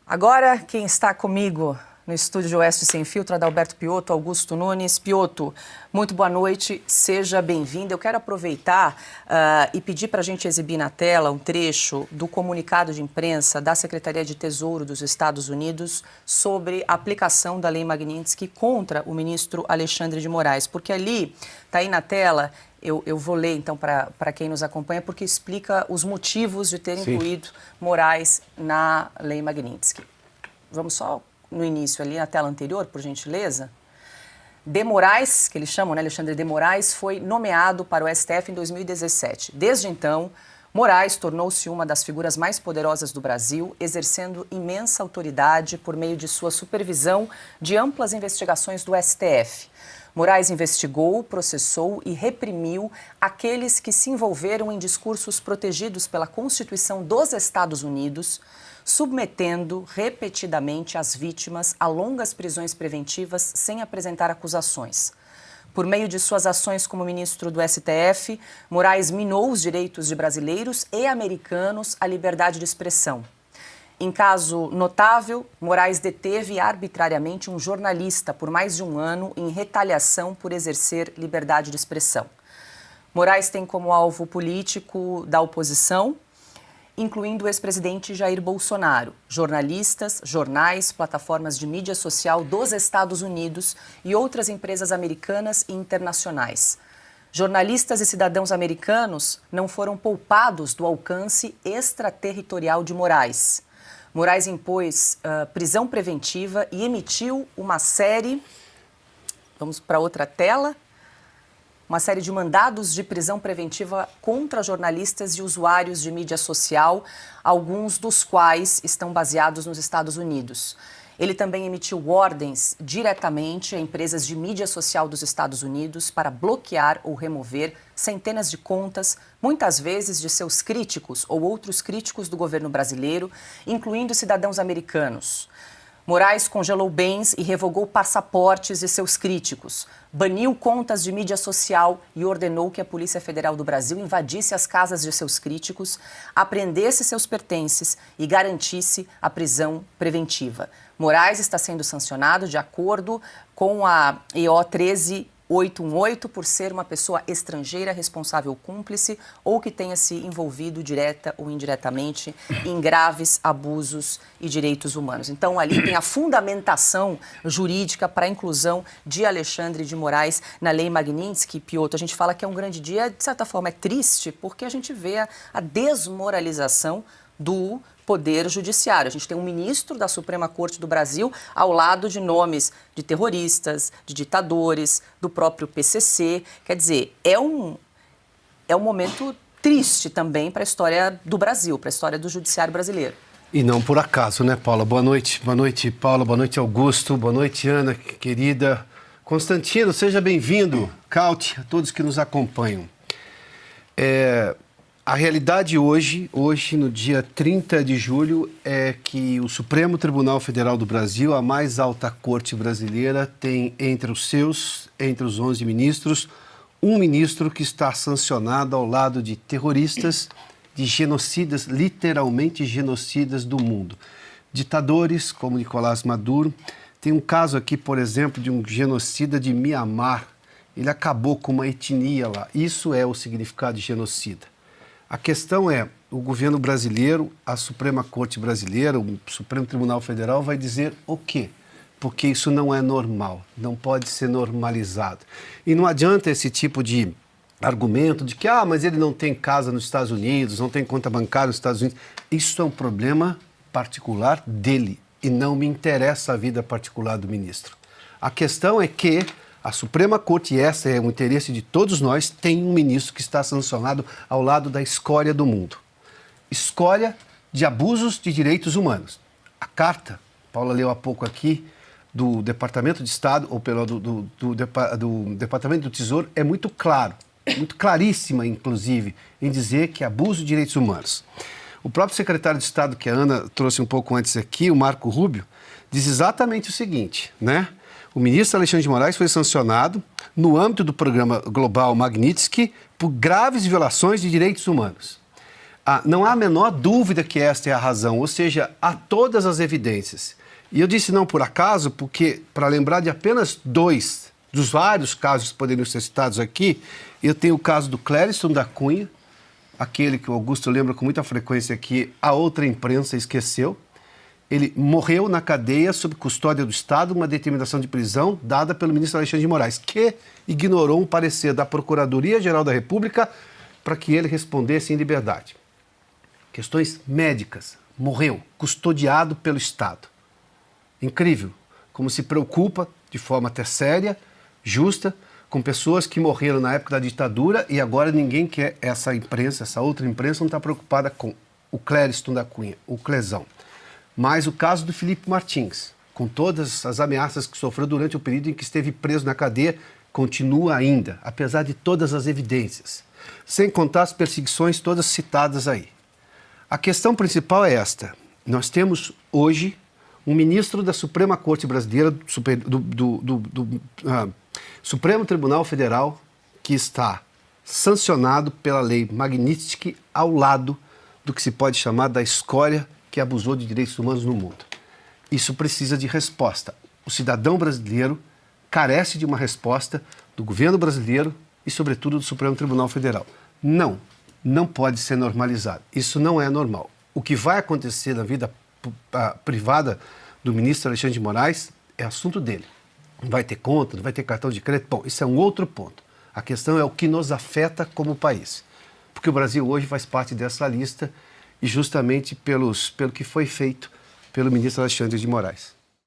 Agora, quem está comigo no estúdio Oeste Sem Filtro, Adalberto Piotto, Augusto Nunes. Piotto, muito boa noite, seja bem-vindo. Eu quero aproveitar e pedir para a gente exibir na tela um trecho do comunicado de imprensa da Secretaria de Tesouro dos Estados Unidos sobre a aplicação da Lei Magnitsky contra o ministro Alexandre de Moraes, porque ali, está aí na tela. Eu vou ler, então, para quem nos acompanha, porque explica os motivos de ter incluído Moraes na Lei Magnitsky. Vamos só no início ali, na tela anterior, por gentileza. De Moraes, que eles chamam, né, Alexandre de Moraes, foi nomeado para o STF em 2017. Desde então, Moraes tornou-se uma das figuras mais poderosas do Brasil, exercendo imensa autoridade por meio de sua supervisão de amplas investigações do STF. Moraes investigou, processou e reprimiu aqueles que se envolveram em discursos protegidos pela Constituição dos Estados Unidos, submetendo repetidamente as vítimas a longas prisões preventivas sem apresentar acusações. Por meio de suas ações como ministro do STF, Moraes minou os direitos de brasileiros e americanos à liberdade de expressão. Em caso notável, Moraes deteve arbitrariamente um jornalista por mais de um ano em retaliação por exercer liberdade de expressão. Moraes tem como alvo político da oposição, incluindo o ex-presidente Jair Bolsonaro, jornalistas, jornais, plataformas de mídia social dos Estados Unidos e outras empresas americanas e internacionais. Jornalistas e cidadãos americanos não foram poupados do alcance extraterritorial de Moraes. Moraes impôs prisão preventiva e emitiu uma série, vamos para outra tela, uma série de mandados de prisão preventiva contra jornalistas e usuários de mídia social, alguns dos quais estão baseados nos Estados Unidos. Ele também emitiu ordens diretamente a empresas de mídia social dos Estados Unidos para bloquear ou remover centenas de contas, muitas vezes de seus críticos ou outros críticos do governo brasileiro, incluindo cidadãos americanos. Moraes congelou bens e revogou passaportes de seus críticos, baniu contas de mídia social e ordenou que a Polícia Federal do Brasil invadisse as casas de seus críticos, apreendesse seus pertences e garantisse a prisão preventiva. Moraes está sendo sancionado de acordo com a EO 13818 por ser uma pessoa estrangeira responsável cúmplice ou que tenha se envolvido direta ou indiretamente em graves abusos e direitos humanos. Então, ali tem a fundamentação jurídica para a inclusão de Alexandre de Moraes na Lei Magnitsky. Piotto, a gente fala que é um grande dia, de certa forma é triste, porque a gente vê a desmoralização do Poder Judiciário. A gente tem um ministro da Suprema Corte do Brasil ao lado de nomes de terroristas, de ditadores, do próprio PCC. Quer dizer, é um momento triste também para a história do Brasil, para a história do judiciário brasileiro. E não por acaso, né, Paula? Boa noite, Paula, boa noite, Augusto, boa noite, Ana, querida. Constantino, seja bem-vindo. Cauti, a todos que nos acompanham. A realidade hoje, no dia 30 de julho, é que o Supremo Tribunal Federal do Brasil, a mais alta corte brasileira, tem entre os 11 ministros, um ministro que está sancionado ao lado de terroristas, de genocidas, literalmente genocidas do mundo. Ditadores como Nicolás Maduro. Tem um caso aqui, por exemplo, de um genocida de Mianmar. Ele acabou com uma etnia lá. Isso é o significado de genocida. A questão é, o governo brasileiro, a Suprema Corte brasileira, o Supremo Tribunal Federal vai dizer o quê? Porque isso não é normal, não pode ser normalizado. E não adianta esse tipo de argumento de que, mas ele não tem casa nos Estados Unidos, não tem conta bancária nos Estados Unidos. Isso é um problema particular dele e não me interessa a vida particular do ministro. A questão é que a Suprema Corte, e esse é o interesse de todos nós, tem um ministro que está sancionado ao lado da escória do mundo. Escória de abusos de direitos humanos. A carta, Paula leu há pouco aqui, do Departamento de Estado, ou do Departamento do Tesouro, é muito claro, muito claríssima, inclusive, em dizer que abuso de direitos humanos. O próprio secretário de Estado, que a Ana trouxe um pouco antes aqui, o Marco Rubio, diz exatamente o seguinte, né? O ministro Alexandre de Moraes foi sancionado no âmbito do programa global Magnitsky por graves violações de direitos humanos. Não há a menor dúvida que esta é a razão, ou seja, há todas as evidências. E eu disse não por acaso, porque, para lembrar de apenas 2 dos vários casos que poderiam ser citados aqui, eu tenho o caso do Clériston da Cunha, aquele que o Augusto lembra com muita frequência que a outra imprensa esqueceu. Ele morreu na cadeia sob custódia do Estado, uma determinação de prisão dada pelo ministro Alexandre de Moraes, que ignorou um parecer da Procuradoria-Geral da República para que ele respondesse em liberdade. Questões médicas. Morreu, custodiado pelo Estado. Incrível. Como se preocupa, de forma até séria, justa, com pessoas que morreram na época da ditadura e agora ninguém quer, essa imprensa, essa outra imprensa não está preocupada com o Clériston da Cunha, o Clesão. Mas o caso do Felipe Martins, com todas as ameaças que sofreu durante o período em que esteve preso na cadeia, continua ainda, apesar de todas as evidências. Sem contar as perseguições todas citadas aí. A questão principal é esta. Nós temos hoje um ministro da Suprema Corte Brasileira, do Supremo Tribunal Federal, que está sancionado pela lei Magnitsky ao lado do que se pode chamar da escória que abusou de direitos humanos no mundo. Isso precisa de resposta. O cidadão brasileiro carece de uma resposta do governo brasileiro e, sobretudo, do Supremo Tribunal Federal. Não pode ser normalizado. Isso não é normal. O que vai acontecer na vida privada do ministro Alexandre de Moraes é assunto dele. Não vai ter conta, não vai ter cartão de crédito. Bom, isso é um outro ponto. A questão é o que nos afeta como país. Porque o Brasil hoje faz parte dessa lista e justamente pelo que foi feito pelo ministro Alexandre de Moraes.